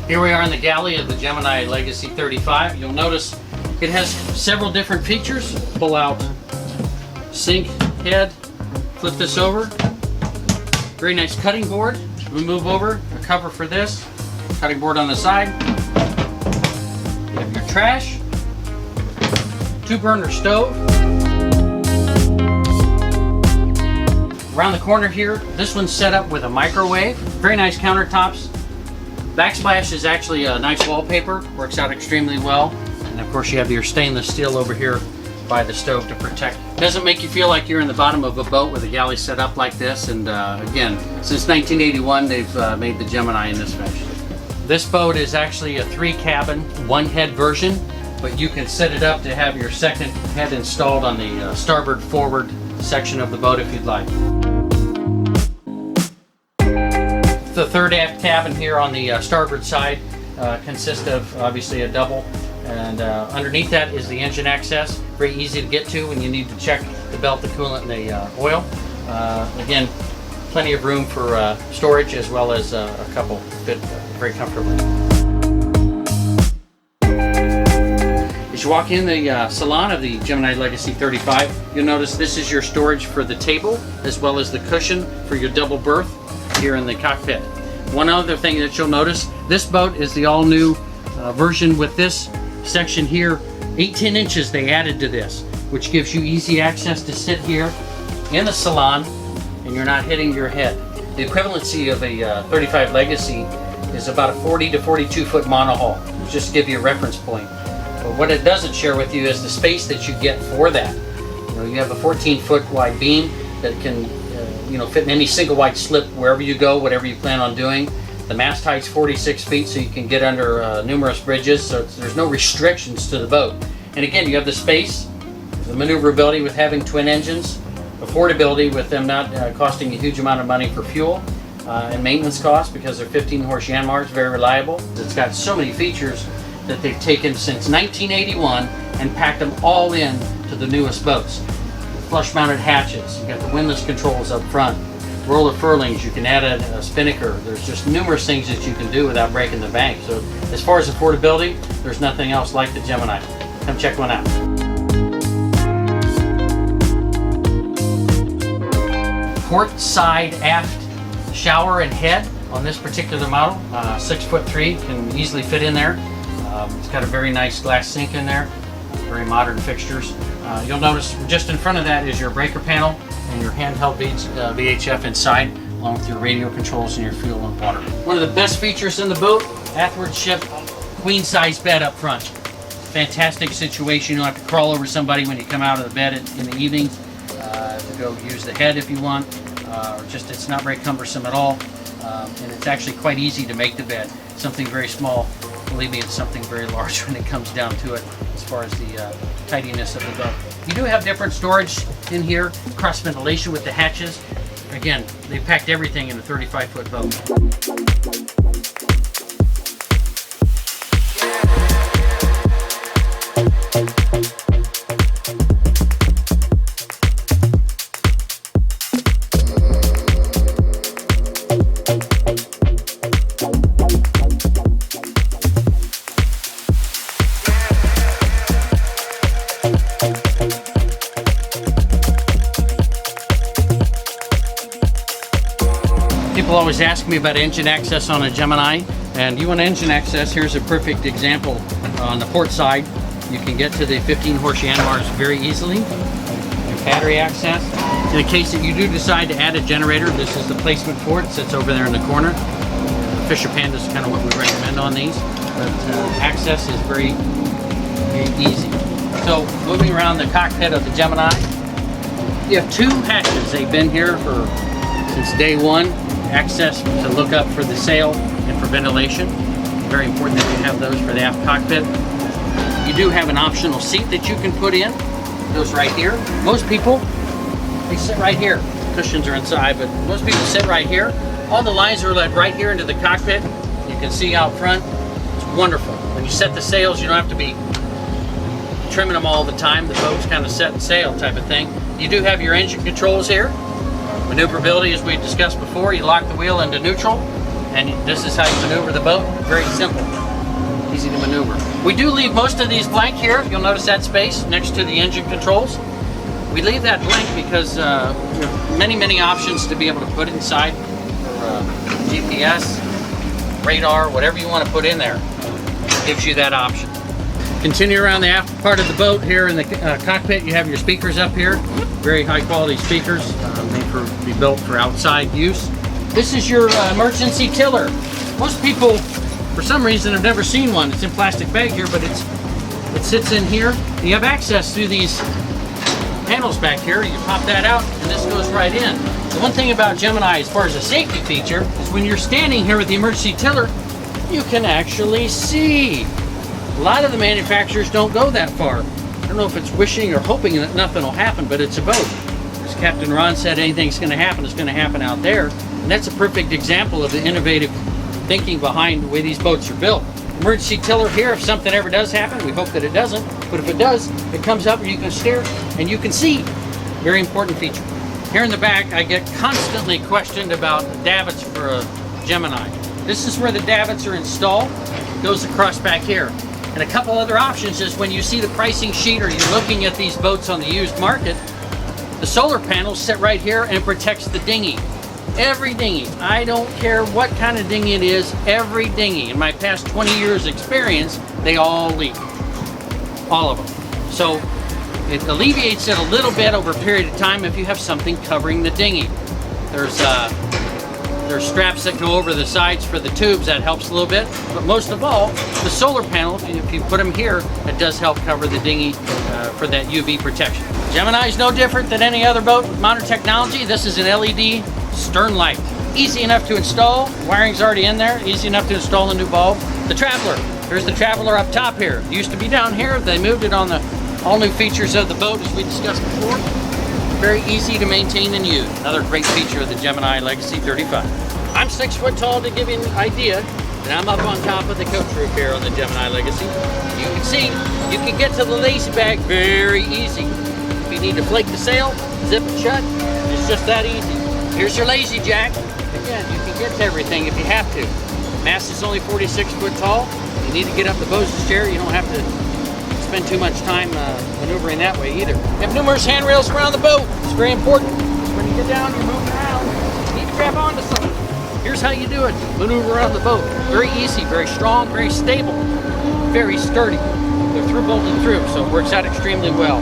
Here we are in the galley of the Gemini Legacy 35. You'll notice it has several different features. Pull out sink head, flip this over. Very nice cutting board. We move over, a cover for this. Cutting board on the side. You have your trash. 2-burner stove. Around the corner here, this one's set up with a microwave. Very nice countertops. Backsplash is actually a nice wallpaper, works out extremely well. And of course you have your stainless steel over here by the stove to protect. Doesn't make you feel like you're in the bottom of a boat with a galley set up like this. And again, since 1981 they've made the Gemini in this fashion. This boat is actually a 3-cabin, 1-head version, but you can set it up to have your second head installed on the starboard forward section of the boat if you'd like. The third aft cabin here on the starboard side consists of obviously a double, and underneath that is the engine access. Very easy to get to when you need to check the belt, the coolant, and the oil. Again, plenty of room for storage, as well as a couple fit very comfortably. As you walk in the salon of the Gemini Legacy 35, you'll notice this is your storage for the table, as well as the cushion for your double berth here in the cockpit. One other thing that you'll notice, this boat is the all-new version with this section here. 18 inches they added to this, which gives you easy access to sit here in the salon and you're not hitting your head. The equivalency of a 35 Legacy is about a 40 to 42 foot monohull, just to give you a reference point. But what it doesn't share with you is the space that you get for that. You know, you have a 14-foot wide beam that can fit in any single wide slip wherever you go, whatever you plan on doing. The mast height's 46 feet, so you can get under numerous bridges, so there's no restrictions to the boat. And again, you have the space, the maneuverability with having twin engines, affordability with them not costing a huge amount of money for fuel, and maintenance costs because they're 15-horse Yanmars, very reliable. It's got so many features that they've taken since 1981 and packed them all in to the newest boats. Flush-mounted hatches, you've got the windlass controls up front, roller furlings, you can add a spinnaker. There's just numerous things that you can do without breaking the bank. So as far as affordability, there's nothing else like the Gemini. Come check one out. Port side aft shower and head on this particular model. 6'3" can easily fit in there. It's got a very nice glass sink in there, very modern fixtures. You'll notice just in front of that is your breaker panel and your handheld VHF inside, along with your radio controls and your fuel and water. One of the best features in the boat, athwart ship queen size bed up front. Fantastic situation. You don't have to crawl over somebody when you come out of the bed in the evening to go use the head if you want, or just it's not very cumbersome at all. And it's actually quite easy to make the bed. Something very small, believe me, it's something very large when it comes down to it as far as the tidiness of the boat. You do have different storage in here, cross ventilation with the hatches. Again, they packed everything in a 35-foot boat. People always ask me about engine access on a Gemini, and you want engine access, here's a perfect example. On the port side, you can get to the 15-horse Yanmars very easily. Your battery access. In the case that you do decide to add a generator, this is the placement for it. It sits over there in the corner. Fisher Panda is kind of what we recommend on these, but access is very, very easy. So moving around the cockpit of the Gemini, you have 2 hatches. They've been here since day one. Access to look up for the sail and for ventilation. Very important that you have those for the aft cockpit. You do have an optional seat that you can put in. It goes right here. Most people, they sit right here. Cushions are inside, but most people sit right here. All the lines are led right here into the cockpit. You can see out front. It's wonderful. When you set the sails, you don't have to be trimming them all the time. The boat's kind of set and sail type of thing. You do have your engine controls here. Maneuverability, as we discussed before, you lock the wheel into neutral, And this is how you maneuver the boat. Very simple, easy to maneuver. We do leave most of these blank here. You'll notice that space next to the engine controls. We leave that blank because we have many options to be able to put inside for GPS, radar, whatever you want to put in there. It gives you that option. Continue around the aft part of the boat. Here in the cockpit, you have your speakers up here. Very high quality speakers, made to be built for outside use. This is your emergency tiller. Most people, for some reason, have never seen one. It's in plastic bag here, but it sits in here. You have access through these panels back here. You pop that out, and this goes right in. The one thing about Gemini, as far as a safety feature, is when you're standing here with the emergency tiller, you can actually see. A lot of the manufacturers don't go that far. I don't know if it's wishing or hoping that nothing will happen, but it's a boat. As Captain Ron said, anything's going to happen, it's going to happen out there. And that's a perfect example of the innovative thinking behind the way these boats are built. Emergency tiller here, if something ever does happen, we hope that it doesn't, but if it does, it comes up and you can steer and you can see. Very important feature. Here in the back, I get constantly questioned about davits for a Gemini. This is where the davits are installed. It goes across back here. And a couple other options is when you see the pricing sheet or you're looking at these boats on the used market, the solar panels sit right here and it protects the dinghy. Every dinghy, I don't care what kind of dinghy it is, every dinghy, in my past 20 years experience, they all leak. All of them. So it alleviates it a little bit over a period of time if you have something covering the dinghy. There's straps that go over the sides for the tubes, that helps a little bit. But most of all, the solar panel, if you put them here, it does help cover the dinghy for that UV protection. Gemini is no different than any other boat with modern technology. This is an LED stern light. Easy enough to install. Wiring's already in there. Easy enough to install a new bulb. The Traveler. Here's the Traveler up top here. It used to be down here. They moved it on the all new features of the boat as we discussed before. Very easy to maintain and use. Another great feature of the Gemini Legacy 35. I'm 6 foot tall to give you an idea, and I'm up on top of the coach roof here on the Gemini Legacy. You can see, you can get to the lazy bag very easy. If you need to flake the sail, zip it shut, it's just that easy. Here's your lazy jack. Again, you can get to everything if you have to. Mast is only 46 foot tall. You need to get up the bosun's chair, you don't have to spend too much time maneuvering that way either. You have numerous handrails around the boat. It's very important. When you get down, you're moving around, you need to grab onto something. Here's how you do it. Maneuver around the boat. Very easy, very strong, very stable, very sturdy. They're through bolted through, so it works out extremely well.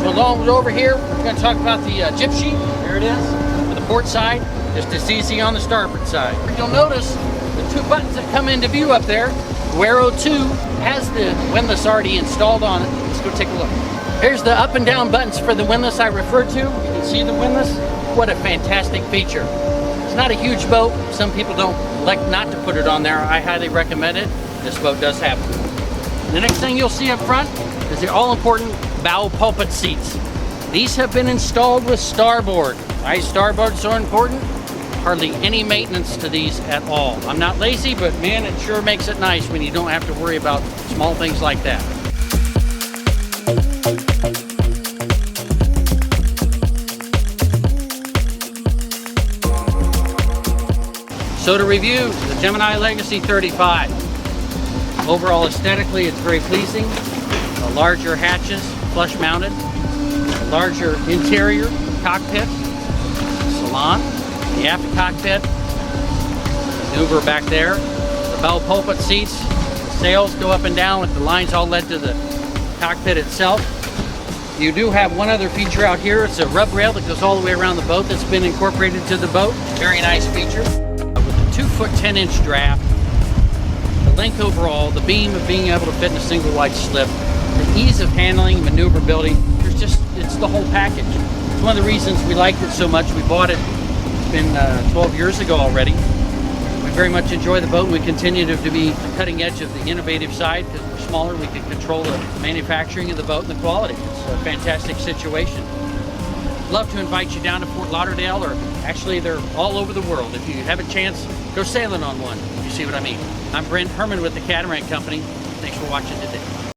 So along over here, we're going to talk about the Jib Sheet. There it is. For the port side, just as easy on the starboard side. You'll notice the 2 buttons that come into view up there. Guero 2 has the windlass already installed on it. Let's go take a look. Here's the up and down buttons for the windlass I referred to. You can see the windlass. What a fantastic feature. It's not a huge boat. Some people don't like not to put it on there. I highly recommend it. This boat does have it. The next thing you'll see up front is the all-important bow pulpit seats. These have been installed with starboard. Why is starboard so important? Hardly any maintenance to these at all. I'm not lazy, but man, it sure makes it nice when you don't have to worry about small things like that. So to review, the Gemini Legacy 35. Overall aesthetically, it's very pleasing. The larger hatches, flush mounted. The larger interior, cockpit, salon. The aft cockpit, maneuver back there, the bow pulpit seats, the sails go up and down with the lines all led to the cockpit itself. You do have one other feature out here. It's a rub rail that goes all the way around the boat that's been incorporated to the boat. Very nice feature. With a 2 foot 10 inch draft, the length overall, the beam of being able to fit in a single wide slip, the ease of handling, maneuverability, it's the whole package. It's one of the reasons we liked it so much. We bought it. Been 12 years ago already. We very much enjoy the boat and we continue to be the cutting edge of the innovative side because we're smaller, we can control the manufacturing of the boat and the quality. It's a fantastic situation. Love to invite you down to Fort Lauderdale, or actually they're all over the world. If you have a chance, go sailing on one, if you see what I mean. I'm Brent Hermann with the Catamaran Company. Thanks for watching today.